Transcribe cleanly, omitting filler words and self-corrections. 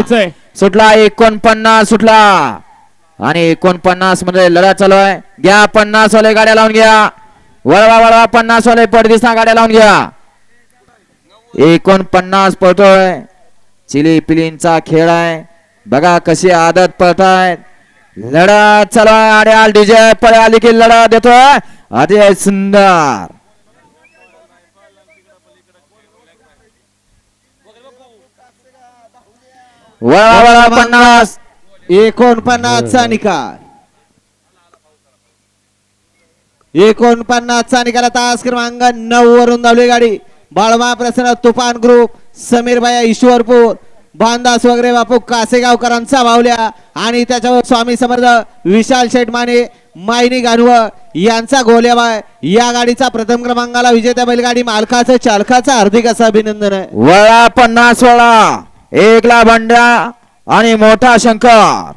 करायचंय. सुटला 49 सुटला आणि 49 मध्ये लढा चालू आहे. घ्या 50 वाले गाड्या लावून घ्या. वळवा वळवा 50 वाले पडदिसा गाड्या लावून घ्या. 49 पळतोय. चिली पिलींचा खेळ आहे. बघा कशी आदत पळतायत. लढा चालू आहे. आड्याल डीजे पळे आली की लढा देतोय. अतिशय सुंदर. वळवा वळवा 50. 49 चा निकाल. 49 चा निकाल. तास क्रमांक 9 वरून धावली गाडी. बाळमा प्रसन्न तुफान ग्रुप, समीर भाया ईश्वरपूर, भानदास वगैरे बापू कासेगावकरांचा बावल्या आणि त्याच्यावर स्वामी समर्थ विशाल शेठ माने मायनी गानव यांचा गोल्याबाय. या गाडीचा प्रथम क्रमांकाला विजेत्या बैलगाडी मालकाचं चालकाचं हार्दिक असं अभिनंदन आहे. वळा 50 वळा. एकला बंड्या आणि मोठा शंकर.